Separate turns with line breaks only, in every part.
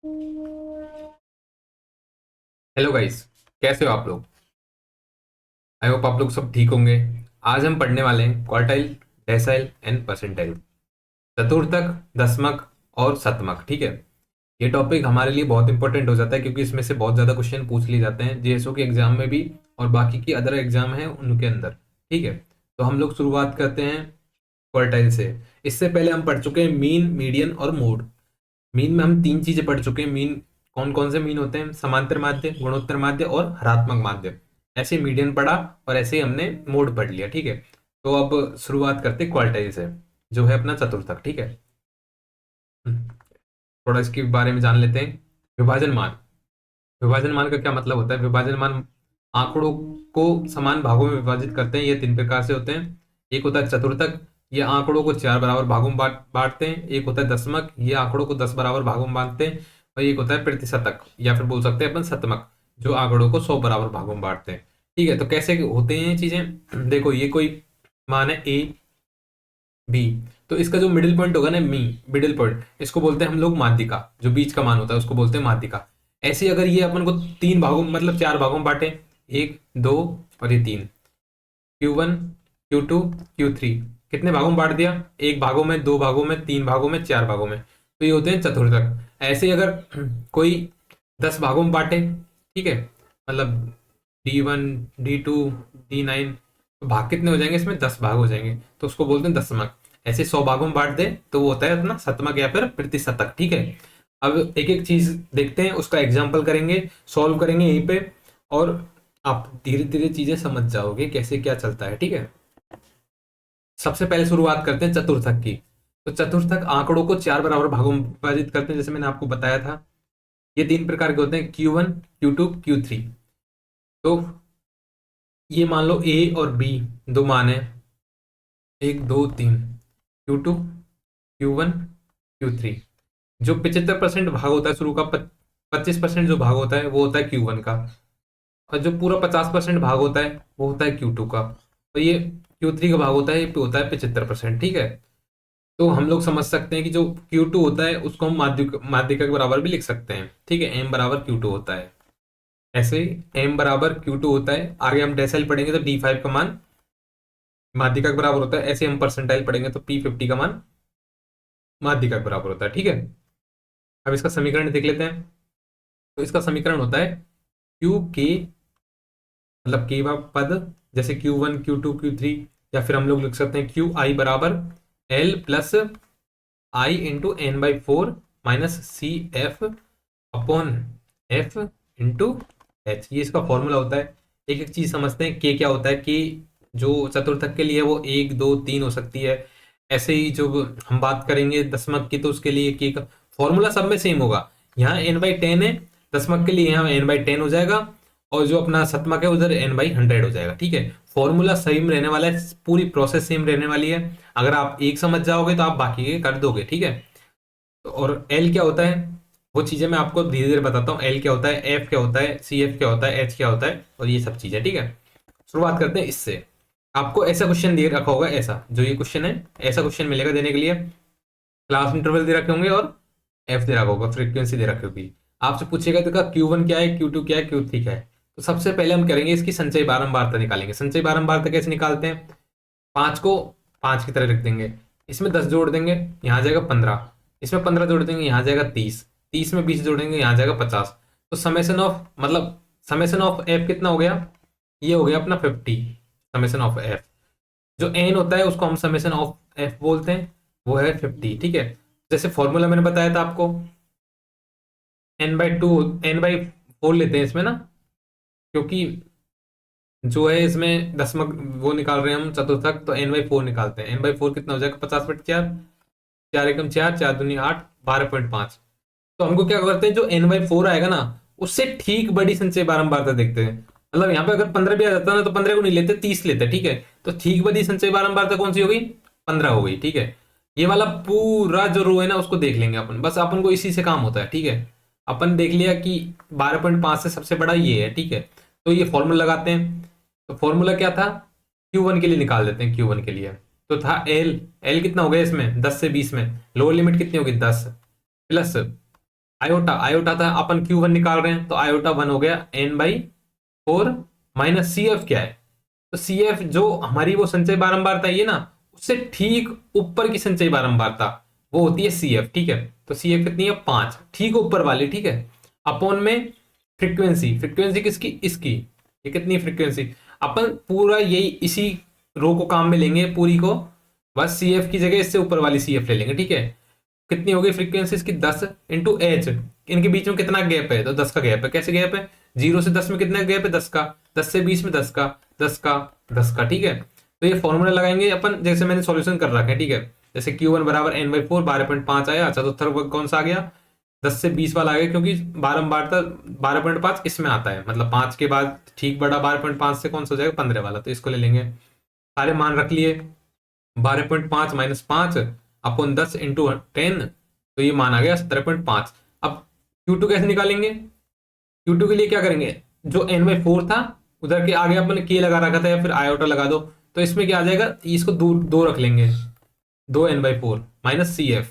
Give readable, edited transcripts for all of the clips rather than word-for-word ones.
Hello guys. कैसे हो आप लोग? आई होप आप लोग सब ठीक होंगे। आज हम पढ़ने वाले हैं क्वार्टाइल, डेसाइल एंड परसेंटाइल, चतुर्थक, दशमक और शतमक। ठीक है, ये टॉपिक हमारे लिए बहुत इंपॉर्टेंट हो जाता है क्योंकि इसमें से बहुत ज़्यादा क्वेश्चन पूछ लिए जाते हैं जेएसओ के एग्जाम में भी और बाकी की अदर एग्जाम हैं उनके अंदर। ठीक है, तो हम लोग शुरुआत करते हैं क्वार्टाइल से। इससे पहले हम पढ़ चुके हैं मीन, मीडियन और मोड। मीन में हम तीन चीजें पढ़ चुके हैं। मीन कौन कौन से मीन होते हैं? समांतर माध्य, गुणोत्तर माध्य और हरात्मक माध्य। ऐसे मीडियन पढ़ा और ऐसे ही हमने मोड पढ़ लिया। ठीक है, तो अब शुरुआत करते हैं क्वार्टाइल से, जो है अपना चतुर्थक। ठीक है, थोड़ा इसके बारे में जान लेते हैं। विभाजन मान। विभाजन मान का क्या मतलब होता है? विभाजन मान आंकड़ों को समान भागों में विभाजित करते हैं। ये तीन प्रकार से होते हैं। एक होता है चतुर्थक, ये आंकड़ों को चार बराबर भागों में बांटते हैं। एक होता है दशमक, ये आंकड़ों को 10 बराबर भागों में बांटते हैं। और एक होता है प्रतिशतक, या फिर बोल सकते हैं अपन शतमक, जो आंकड़ों को 100 बराबर भागों में बांटते हैं। ठीक है, तो कैसे होते हैं ये चीजें? देखो, ये कोई मान है ए बी, तो इसका जो मिडिल पॉइंट होगा ना, मिडिल पॉइंट, इसको बोलते हैं हम लोग माध्यिका। जो बीच का मान होता है उसको बोलते हैं माध्यिका। ऐसे अगर ये अपन को तीन भागों मतलब चार भागों में बांटे, एक, दो और ये तीन, Q1, Q2, Q3, कितने भागों में बांट दिया? एक भागों में, दो भागों में, तीन भागों में, चार भागों में, तो ये होते हैं चतुर्थक। ऐसे ही अगर कोई 10 भागों में बांटे, ठीक है, मतलब D1, D2, D9, तो भाग कितने हो जाएंगे? इसमें 10 भाग हो जाएंगे, तो उसको बोलते हैं दशमक। ऐसे 100 भागों में बांट दे तो वो होता है अपना शतमक या फिर प्रतिशतक। ठीक है, अब एक एक चीज देखते हैं, उसका एग्जाम्पल करेंगे, सॉल्व करेंगे यहीं पे, और आप धीरे धीरे चीजें समझ जाओगे कैसे क्या चलता है। ठीक है, सबसे पहले शुरुआत करते हैं चतुर्थक की। तो चतुर्थक आंकड़ों को चार बराबर भागों में विभाजित करते हैं, जैसे मैंने आपको बताया था। ये तीन प्रकार के होते हैं, Q1, Q2, Q3। तो ये मान लो ए और बी दो मान है, एक, दो, तीन, Q2, Q1, Q3। जो 75% भाग होता है शुरू का, 25% जो भाग होता है वो होता है Q1 का, और जो पूरा 50% भाग होता है वो होता है Q2 का, और ये Q3 का भाग होता है, ये होता है 75%। ठीक है, तो हम लोग समझ सकते हैं कि जो Q2 होता है उसको हम माध्यिका के बराबर भी लिख सकते हैं। ठीक है, M बराबर Q2 होता है। ऐसे ही M बराबर Q2 होता है। आगे हम डेसिमल पढ़ेंगे तो D5 का मान माध्यिका के बराबर होता है। ऐसे हम परसेंटाइल पढ़ेंगे तो P50 का मान माध्यिका के बराबर होता है। ठीक है, अब इसका समीकरण देख लेते हैं। तो इसका समीकरण होता है क्यू के, मतलब के पद, जैसे Q1, Q2, Q3, या फिर हम लोग लिख सकते हैं क्यू आई बराबर L plus I into N by four minus C F upon F into H. ये इसका फॉर्मूला होता है। एक एक चीज समझते हैं। के क्या होता है? कि जो चतुर्थक के लिए वो एक, दो, तीन हो सकती है। ऐसे ही जो हम बात करेंगे दशमक की, तो उसके लिए के का फॉर्मूला सब में सेम होगा। यहाँ n/10 है दशमक के लिए, यहाँ n/10 हो जाएगा, और जो अपना शतमक है उधर n/100 हो जाएगा। ठीक है, फॉर्मूला सेम रहने वाला है, पूरी प्रोसेस सेम रहने वाली है। अगर आप एक समझ जाओगे तो आप बाकी के कर दोगे। ठीक है, तो और एल क्या होता है वो चीजें मैं आपको धीरे धीरे बताता हूँ। एल क्या होता है, एफ क्या होता है, सी एफ क्या होता है, एच क्या होता है, और ये सब चीजें। ठीक है, शुरुआत करते हैं इससे। आपको ऐसा क्वेश्चन दे रखा होगा, ऐसा जो ये क्वेश्चन है, ऐसा क्वेश्चन मिलेगा देने के लिए। क्लास इंटरवल दे रखे होंगे और एफ दे रखा होगा, फ्रीक्वेंसी दे रखी होगी। आपसे पूछेगा देखा Q1 क्या है, Q2 क्या है, Q3 क्या है। तो सबसे पहले हम करेंगे इसकी संचयी बारंबारता निकालेंगे। संचयी बारंबारता कैसे निकालते हैं? पांच को पांच की तरह रख देंगे, इसमें 10 जोड़ देंगे, यहाँ आ जाएगा 15। इसमें 15 जोड़ देंगे, यहाँ आ जाएगा 30। 30 में 20 जोड़ेंगे, यहाँ आ जाएगा 50। तो समेसन ऑफ, मतलब समेसन ऑफ एफ कितना हो गया? ये हो गया अपना 50, समेसन ऑफ एफ। जो एन होता है उसको हम समेसन ऑफ एफ बोलते हैं, वो है 50। ठीक है, जैसे फॉर्मूला मैंने बताया था आपको, n/2, n/4 लेते हैं इसमें ना, क्योंकि जो है इसमें दशमक वो निकाल रहे हैं हम चतुर्थक, तो n/4 निकालते हैं। n/4 कितना हो जाएगा? 50/4, चार एकम चार, चार दूनी आठ, 12.5। तो हमको क्या करते हैं, जो n/4 आएगा ना, उससे ठीक बड़ी संचय बारंबारता देखते हैं। मतलब यहाँ पे अगर 15 भी आ जाता है ना, तो 15 को नहीं लेते, 30 लेते हैं। ठीक है, तो ठीक बड़ी संचय बारंबारता कौन सी हो गई? 15 हो गई। ठीक है, ये वाला पूरा जो रो है ना उसको देख लेंगे अपन, बस अपन को इसी से काम होता है। ठीक है, अपन देख लिया कि 12.5 से सबसे बड़ा ये है। ठीक है, तो ये फॉर्मूला लगाते हैं। तो फॉर्मूला क्या था? Q1 के लिए निकाल देते हैं। Q1 के लिए तो था एल। एल कितना हो गया इसमें? 10 से 20 में लोअर लिमिट कितनी होगी? 10 प्लस आयोटा, आयोटा था, अपन Q1 निकाल रहे हैं तो आयोटा 1 हो गया n/4 माइनस CF क्या है, तो CF जो हमारी वो संचय बारंबारता ये ना, उससे ठीक ऊपर की संचय बारंबारता वो होती है CF, ठीक है। तो CF कितनी है 5, ठीक ऊपर वाली, ठीक है। अपॉन में फ्रीक्वेंसी, फ्रीक्वेंसी किसकी, इसकी, ये कितनी फ्रीक्वेंसी, अपन पूरा यही इसी रो को काम में लेंगे पूरी को, बस CF की जगह इससे ऊपर वाली CF ले लेंगे, ठीक है। कितनी हो गई फ्रीक्वेंसी इसकी 10 इंटू एच, इनके बीच में कितना गैप है, तो 10 का गैप है। कैसे गैप है, 0 से 10 में कितना गैप है, 10 का, 10 से 20 में 10 का, 10 का, 10 का, ठीक है। तो ये फॉर्मूला लगाएंगे अपन, जैसे मैंने सॉल्यूशन कर रखा है, ठीक है। जैसे Q1 बराबर n/4, 12.5 आया, चतुर्थक वर्ग कौन सा आ गया, 10 से 20 वाला आ गया, क्योंकि बारंबारता 12.5 इसमें आता है, मतलब 5 के बाद ठीक बड़ा 12.5 से कौन सा हो जाएगा 15 वाला, तो इसको ले लेंगे। सारे मान रख लिए, 12.5 माइनस 5 अपन 10 इंटू 10, तो ये मान आ गया 17.5। अब Q2 कैसे निकालेंगे, Q2 के लिए क्या करेंगे, जो n/4 था उधर के आगे अपन के लगा रखा था या फिर आयोटा लगा दो, तो इसमें क्या आ जाएगा, इसको दो दो रख लेंगे, 2n/4 माइनस CF।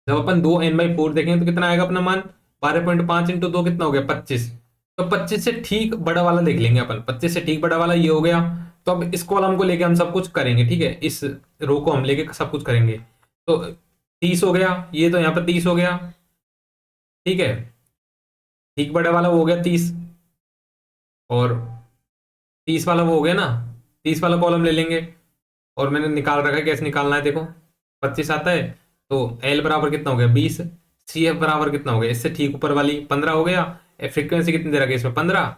जब अपन 2n/4 देखेंगे तो कितना आएगा अपना मान, 12.5 इंटू 2 कितना हो गया 25, तो 25 से ठीक बड़ा वाला देख लेंगे अपन, 25 से ठीक बड़ा वाला ये हो गया। तो अब इस कॉलम को लेके हम सब कुछ करेंगे, ठीक है, इस रो को हम लेके सब कुछ करेंगे। तो 30 हो गया, ये तो यहाँ पर 30 हो गया, ठीक है, ठीक बड़ा वाला वो हो गया 30, और 30 वाला वो हो गया ना, 30 वाला कॉलम ले लेंगे। और मैंने निकाल रखा है, कैसे निकालना है देखो, 25 आता है, तो L बराबर कितना हो गया 20, CF बराबर कितना हो गया इससे ठीक ऊपर वाली 15 हो गया, फ्रीक्वेंसी कितनी दे रखी है इसमें 15,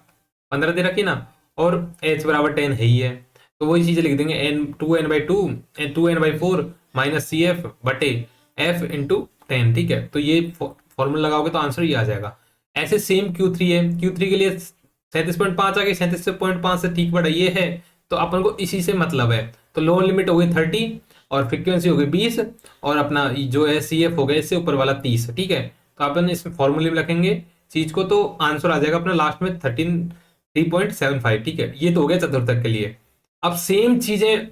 15 दे रखी ना, और H बराबर 10 है ही है, तो वही चीजें लिख देंगे, n/2 2n/4 माइनस CF बटे F इंटू 10, ठीक है। तो ये फॉर्मूला लगाओगे तो आंसर ये आ जाएगा। ऐसे सेम Q3 है, Q3 के लिए 37.5 आ गई, 37.5 से ठीक बड़ा ये है, तो अपन को इसी से मतलब है। तो लोअर लिमिट हो गई 30 और फ्रीक्वेंसी हो गई 20, और अपना जो है CF हो गया इससे ऊपर वाला 30, ठीक है। तो अपन इस फॉर्मूले में रखेंगे चीज को, तो आंसर आ जाएगा अपना लास्ट में 3.75, ठीक है। ये तो हो गया चतुर्थक के लिए। अब सेम चीजें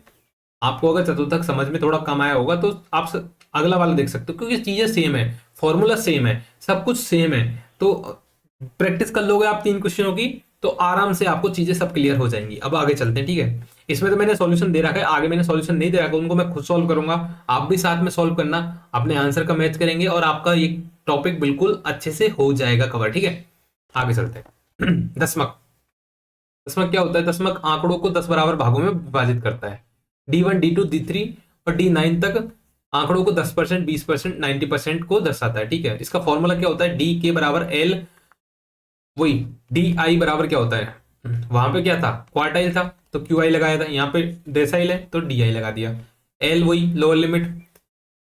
आपको अगर चतुर्थक समझ में थोड़ा कम आया होगा तो आप अगला वाला देख सकते हो, क्योंकि चीजें सेम है, फॉर्मूला सेम है, सब कुछ सेम है। तो प्रैक्टिस कर लोगे आप 3 क्वेश्चनों की, तो आराम से आपको चीजें सब क्लियर हो जाएंगी। अब आगे चलते हैं, ठीक है। इसमें तो मैंने सॉल्यूशन दे रखा है, आगे मैंने सॉल्यूशन नहीं दे रखा, उनको मैं खुद सॉल्व करूंगा, आप भी साथ में सॉल्व करना, अपने आंसर का मैच करेंगे और आपका ये टॉपिक बिल्कुल अच्छे से हो जाएगा कवर, ठीक है। आगे चलते हैं। दसमक, दसमक क्या होता है, दसमक आंकड़ों को 10 बराबर भागों में विभाजित करता है। D1 D2 D3 और D9 तक आंकड़ों को 10%, 20%, 90% को दर्शाता है, ठीक है। इसका फॉर्मूला क्या होता है, डी के बराबर एल, वही DI बराबर क्या होता है, वहां पे क्या था क्वार्टाइल था तो QI लगाया था, यहाँ पे डेसाइल है तो DI लगा दिया। L वही लोअर लिमिट,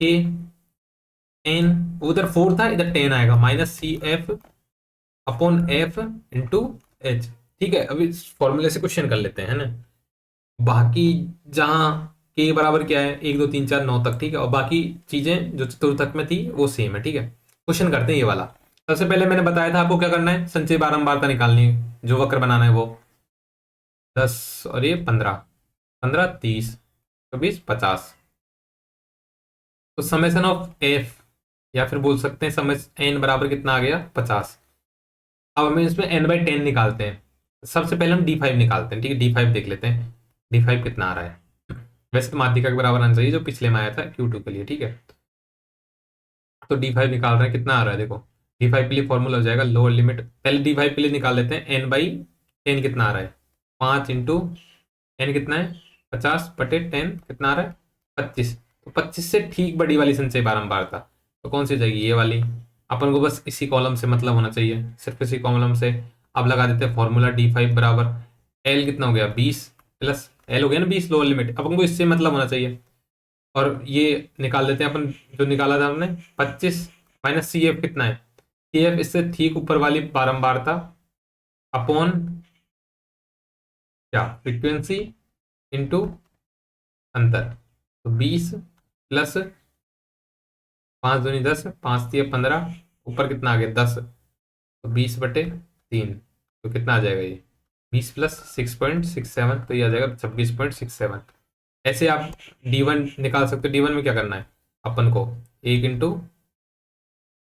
के एन, उधर 4 था इधर 10 आएगा, minus CF upon F into H, ठीक है। अभी इस फॉर्मूले से क्वेश्चन कर लेते हैं, है ना। बाकी जहां के बराबर क्या है 1 2 3 4 9 तक, ठीक है, और बाकी चीजें जो चतुर्थक में थी वो सेम है, ठीक है। क्वेश्चन करते हैं ये वाला। सबसे पहले मैंने बताया था आपको क्या करना है, संचय बारंबारता निकालनी है, जो वक्र बनाना है वो 10 और ये 15, 15 30 24 50, तो समेशन ऑफ एफ, या फिर बोल सकते हैं समय एन बराबर कितना आ गया 50। अब हमें इसमें n/10 निकालते हैं। सबसे पहले हम D5 निकालते हैं, ठीक है। D5 देख लेते हैं, D5 कितना आ रहा है। वैसे तो माध्यिका के बराबर आना चाहिए जो पिछले में आया था Q2 के लिए, ठीक है। तो D5 निकाल रहे हैं, कितना आ रहा है देखो, D5 के लिए फॉर्मूला हो जाएगा लोअर लिमिट, पहले D5 के लिए निकाल लेते हैं, n/10 कितना आ रहा है 5 इंटू n कितना है 50 बटे 10 कितना आ रहा है 25, तो 25 से ठीक बड़ी वाली संचय बारंबारता तो कौन सी जाएगी, ये वाली। अपन को बस इसी कॉलम से मतलब होना चाहिए, सिर्फ इसी कॉलम से। अब लगा देते हैं फॉर्मूला D5 बराबर L कितना हो गया 20 प्लस L हो गया ना 20 लोअर लिमिट, अपन को इससे मतलब होना चाहिए। और ये निकाल लेते हैं अपन, जो निकाला था हमने 25 माइनस CF कितना है, CF इससे ठीक ऊपर वाली बारंबारता अपॉन क्या फ्रीक्वेंसी इंटू अंतर, तो 20 प्लस 5 दूनी 10, 5 3 15, ऊपर कितना आ गया 10, तो 20/3, तो कितना आ जाएगा ये 20 प्लस 6.67, तो ये आ जाएगा 26.67। ऐसे आप D1 निकाल सकते हो। D1 में क्या करना है अपन को 1 इंटू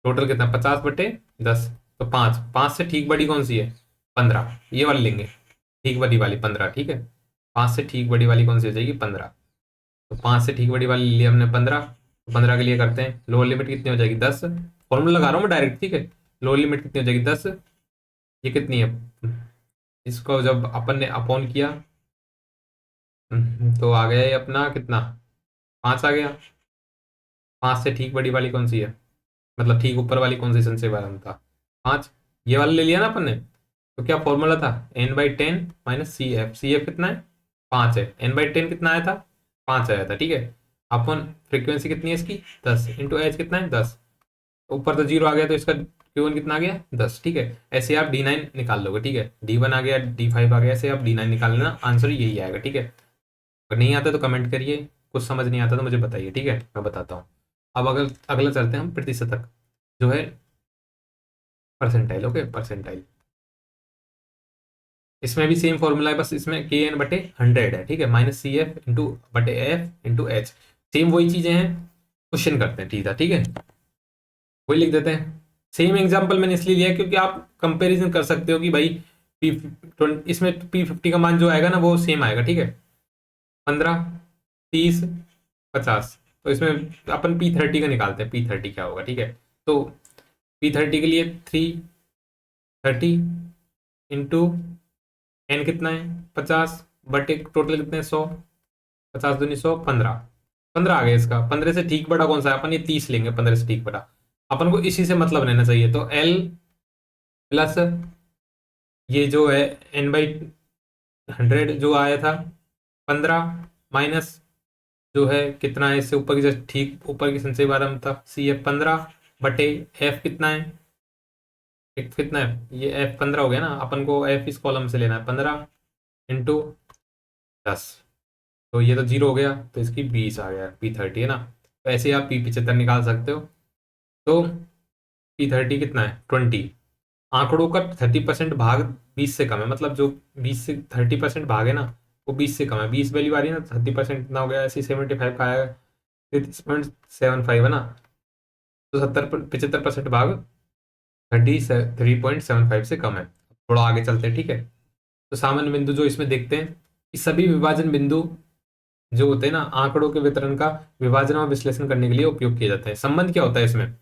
टोटल कितना 50/10, तो 5, 5 से ठीक बड़ी कौन सी है 15, ये वाली लेंगे, ठीक बड़ी वाली 15, ठीक है। 5 से ठीक बड़ी वाली कौन सी हो जाएगी 15, तो 5 से ठीक बड़ी वाली ले ली हमने 15, तो 15 के लिए करते हैं लोअर लिमिट कितनी हो जाएगी 10, फॉर्मूला लगा रहा हूँ मैं डायरेक्ट, ठीक है। लोअर लिमिट कितनी हो जाएगी 10, ये कितनी है, इसको जब अपन ने अपॉन किया तो आ गया ये अपना कितना 5 आ गया। 5 से ठीक बड़ी वाली कौन सी है, मतलब ठीक ऊपर वाली कौन सी संचय वाला था 5, ये वाला ले लिया ना अपन ने। तो क्या फॉर्मूला था n/10 माइनस सी एफ कितना है 5 है, n/10 कितना आया था 5 आया था, ठीक है। अपन फ्रीक्वेंसी कितनी है इसकी 10 इंटू एच कितना है 10, ऊपर तो जीरो आ गया तो इसका Q1 कितना आ गया 10, ठीक है। ऐसे आप D9 निकाल लोगे, ठीक है। D1 आ गया, D5 आ गया, ऐसे आप D9 निकाल लेना, आंसर यही आएगा, ठीक है। अगर नहीं आता तो कमेंट करिए, कुछ समझ नहीं आता तो मुझे बताइए, ठीक है, मैं बताता हूँ। अब अगर अगला चलते हैं हम प्रतिशतक, जो है परसेंटाइल, ओके परसेंटाइल। इसमें भी सेम फॉर्मूला है, बस इसमें KN/100 है, ठीक है, माइनस CF/F/H, सेम वही चीजें हैं, क्वेश्चन करते हैं, ठीक है, वही लिख देते हैं। सेम एग्जांपल मैंने इसलिए लिया क्योंकि आप कंपैरिजन कर सकते हो कि भाई पी इसमें P50 का मान जो आएगा ना वो सेम आएगा, ठीक है। 15, 30, 50, तो इसमें अपन P30 का निकालते हैं, P30 क्या होगा, ठीक है। तो P30 के लिए 330 इंटू एन कितना है 50 बटे टोटल कितने 100, 50 दूनी 100, 15, 15 आ गया इसका। 15 से ठीक बड़ा कौन सा है, अपन ये 30 लेंगे, 15 से ठीक बड़ा, अपन को इसी से मतलब रहना चाहिए। तो L प्लस ये जो है n/100 जो आया था 15 माइनस जो है कितना है इससे ऊपर की, जस्ट ठीक ऊपर की संचय बारह था CF 15 बटे F कितना है, एक कितना है ये F 15 हो गया ना, अपन को F इस कॉलम से लेना है 15 इंटू 10, तो ये तो जीरो हो गया, तो इसकी 20 आ गया, P30 है ना। तो ऐसे ही आप P75 निकाल सकते हो। तो P30 कितना है 20, आंकड़ों का 30% भाग 20 से कम है, मतलब जो 20 से 30% भाग है ना वो 20 से कम है, 20 वैल्यू आ रही है ना, 30% कितना हो गया, ऐसे 75 का आया 33.75 है ना, तो 75% भाग 33.75 से कम है। थोड़ा आगे चलते हैं, ठीक है। तो सामान्य बिंदु जो इसमें देखते हैं कि सभी विभाजन बिंदु जो होते हैं ना आंकड़ों के वितरण का विभाजन और विश्लेषण करने के लिए उपयोग किए जाते हैं। संबंध क्या होता है इसमें,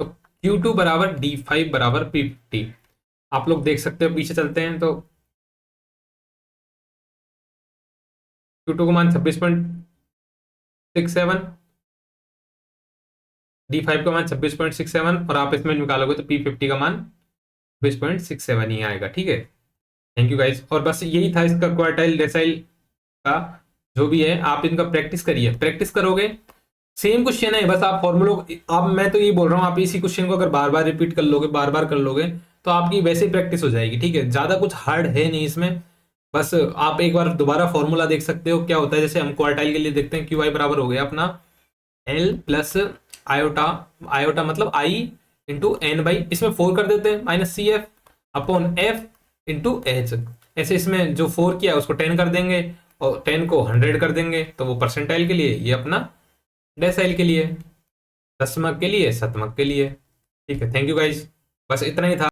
तो Q2 बराबर D5 बराबर P50, आप लोग देख सकते हो, पीछे चलते हैं तो Q2 का मान 26.67, D5 का मान 26.67, और आप इसमें निकालोगे तो P50 का मान 26.67 ही आएगा, ठीक है। थैंक यू गाइज, और बस यही था इसका क्वार्टाइल डेसाइल का जो भी है, आप इनका प्रैक्टिस करिए, प्रैक्टिस करोगे सेम क्वेश्चन है, बस आप फॉर्मूलों, आप मैं तो ये बोल रहा हूँ आप इसी क्वेश्चन को अगर बार बार रिपीट कर लोगे, बार बार कर लोगे तो आपकी वैसे ही प्रैक्टिस हो जाएगी, ठीक है। ज्यादा कुछ हार्ड है नहीं इसमें, बस आप एक बार दोबारा फॉर्मूला देख सकते हो क्या होता है। जैसे हम क्वार्टाइल के लिए देखते हैं QI बराबर हो गया अपना L प्लस आयोटा, आयोटा मतलब I इंटू एन बाई, इसमें 4 कर देते हैं minus CF upon F into H, ऐसे इसमें जो 4 किया उसको 10 कर देंगे और 10 को 100 कर देंगे, तो वो परसेंटाइल के लिए, ये अपना डेसाइल के लिए, दशमलव के लिए, शतमलव के लिए, ठीक है। थैंक यू गाइज, बस इतना ही था।